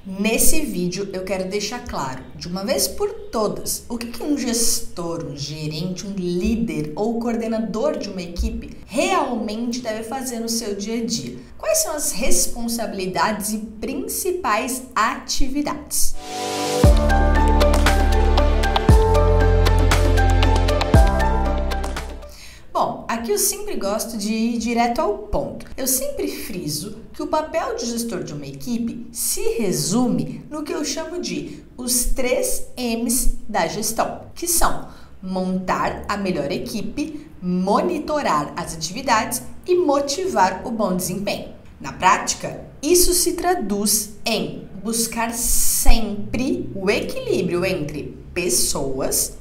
Nesse vídeo eu quero deixar claro, de uma vez por todas, o que um gestor, um gerente, um líder ou coordenador de uma equipe realmente deve fazer no seu dia a dia. Quais são as responsabilidades e principais atividades? Bom, aqui eu sempre gosto de ir direto ao ponto. Eu sempre friso que o papel de gestor de uma equipe se resume no que eu chamo de os 3 M's da gestão, que são montar a melhor equipe, monitorar as atividades e motivar o bom desempenho. Na prática, isso se traduz em buscar sempre o equilíbrio entre pessoas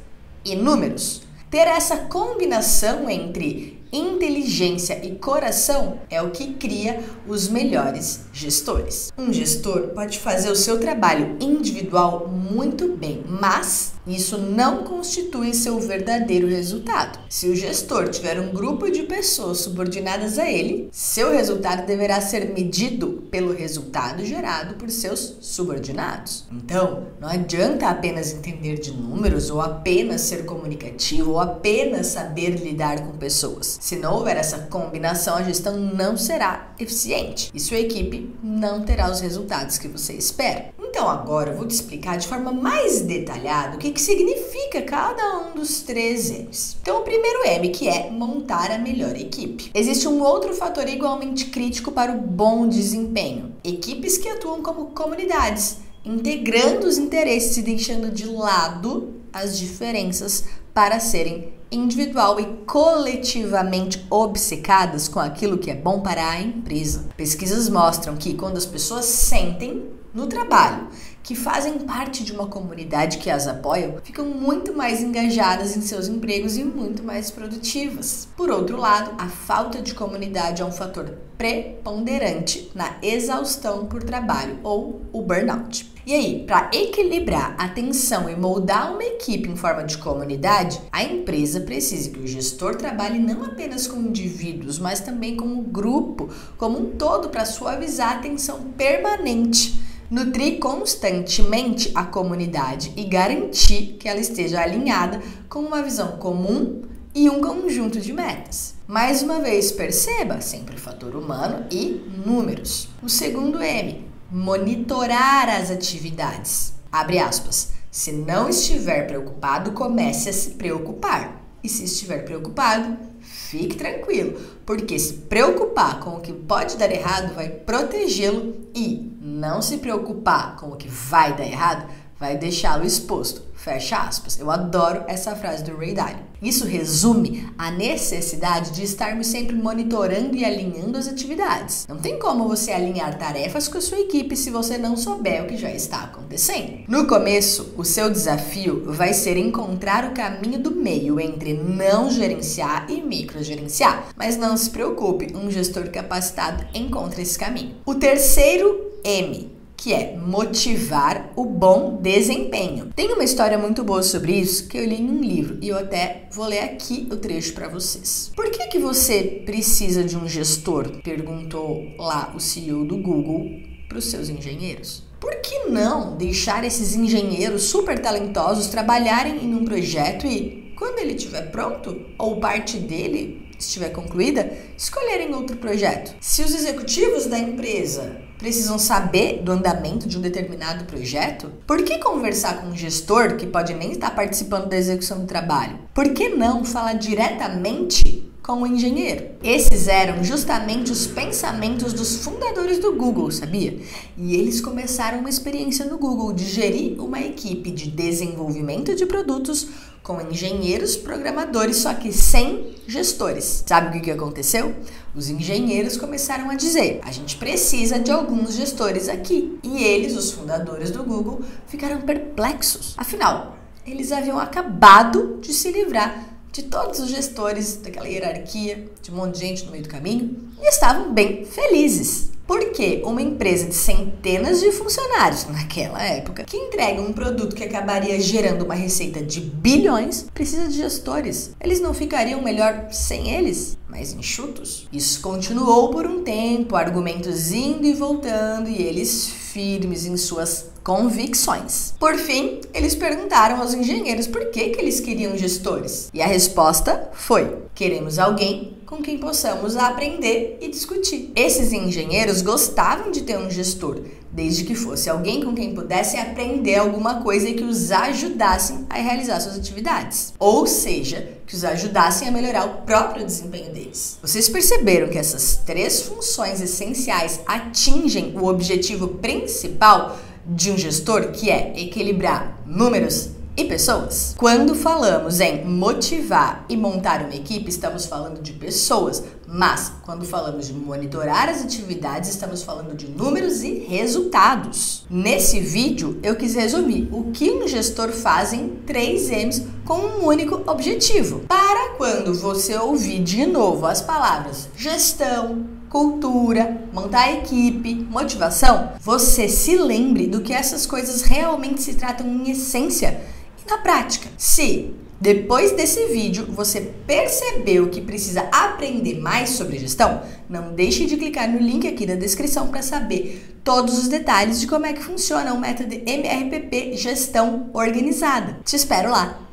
e números. Ter essa combinação entre inteligência e coração é o que cria os melhores gestores. Um gestor pode fazer o seu trabalho individual muito bem, mas isso não constitui seu verdadeiro resultado. Se o gestor tiver um grupo de pessoas subordinadas a ele, seu resultado deverá ser medido pelo resultado gerado por seus subordinados. Então, não adianta apenas entender de números ou apenas ser comunicativo ou apenas saber lidar com pessoas. Se não houver essa combinação, a gestão não será eficiente e sua equipe não terá os resultados que você espera. Então agora eu vou te explicar de forma mais detalhada o que significa cada um dos 3 M's. Então o primeiro M, que é montar a melhor equipe. Existe um outro fator igualmente crítico para o bom desempenho: equipes que atuam como comunidades, integrando os interesses e deixando de lado as diferenças para serem individual e coletivamente obcecadas com aquilo que é bom para a empresa. Pesquisas mostram que quando as pessoas sentem no trabalho que fazem parte de uma comunidade que as apoia, ficam muito mais engajadas em seus empregos e muito mais produtivas. Por outro lado, a falta de comunidade é um fator preponderante na exaustão por trabalho ou o burnout. E aí, para equilibrar a tensão e moldar uma equipe em forma de comunidade, a empresa precisa que o gestor trabalhe não apenas com indivíduos, mas também com o grupo como um todo para suavizar a tensão permanente, nutrir constantemente a comunidade e garantir que ela esteja alinhada com uma visão comum e um conjunto de metas. Mais uma vez, perceba sempre o fator humano e números. O segundo M, monitorar as atividades. Abre aspas. Se não estiver preocupado, comece a se preocupar. E se estiver preocupado, fique tranquilo, porque se preocupar com o que pode dar errado vai protegê-lo e não se preocupar com o que vai dar errado vai deixá-lo exposto. Fecha aspas. Eu adoro essa frase do Ray Dalio. Isso resume a necessidade de estarmos sempre monitorando e alinhando as atividades. Não tem como você alinhar tarefas com a sua equipe se você não souber o que já está acontecendo. No começo, o seu desafio vai ser encontrar o caminho do meio entre não gerenciar e microgerenciar. Mas não se preocupe, um gestor capacitado encontra esse caminho. O terceiro M, que é motivar o bom desempenho. Tem uma história muito boa sobre isso que eu li em um livro e eu até vou ler aqui o trecho para vocês. Por que você precisa de um gestor? Perguntou lá o CEO do Google para os seus engenheiros. Por que não deixar esses engenheiros super talentosos trabalharem em um projeto e, quando ele estiver pronto, ou parte dele estiver concluída, escolherem outro projeto? Se os executivos da empresa precisam saber do andamento de um determinado projeto, por que conversar com um gestor que pode nem estar participando da execução do trabalho? Por que não falar diretamente com o engenheiro? Esses eram justamente os pensamentos dos fundadores do Google, sabia? E eles começaram uma experiência no Google de gerir uma equipe de desenvolvimento de produtos com engenheiros programadores, só que sem gestores. Sabe o que aconteceu? Os engenheiros começaram a dizer: a gente precisa de alguns gestores aqui. E eles, os fundadores do Google, ficaram perplexos. Afinal, eles haviam acabado de se livrar de todos os gestores daquela hierarquia, de um monte de gente no meio do caminho, e estavam bem felizes. Porque uma empresa de centenas de funcionários naquela época, que entrega um produto que acabaria gerando uma receita de bilhões, precisa de gestores. Eles não ficariam melhor sem eles? Mais enxutos? Isso continuou por um tempo, argumentos indo e voltando, e eles firmes em suas convicções. Por fim, eles perguntaram aos engenheiros por que eles queriam gestores. E a resposta foi: queremos alguém com quem possamos aprender e discutir. Esses engenheiros gostavam de ter um gestor, desde que fosse alguém com quem pudessem aprender alguma coisa e que os ajudassem a realizar suas atividades. Ou seja, que os ajudassem a melhorar o próprio desempenho deles. Vocês perceberam que essas 3 funções essenciais atingem o objetivo principal de um gestor, que é equilibrar números e pessoas? Quando falamos em motivar e montar uma equipe, estamos falando de pessoas, mas quando falamos de monitorar as atividades, estamos falando de números e resultados. Nesse vídeo, eu quis resumir o que um gestor faz em 3 M's com um único objetivo. Para quando você ouvir de novo as palavras gestão, cultura, montar a equipe, motivação, você se lembre do que essas coisas realmente se tratam em essência e na prática. Se depois desse vídeo você percebeu que precisa aprender mais sobre gestão, não deixe de clicar no link aqui na descrição para saber todos os detalhes de como é que funciona o método MRPP Gestão Organizada. Te espero lá!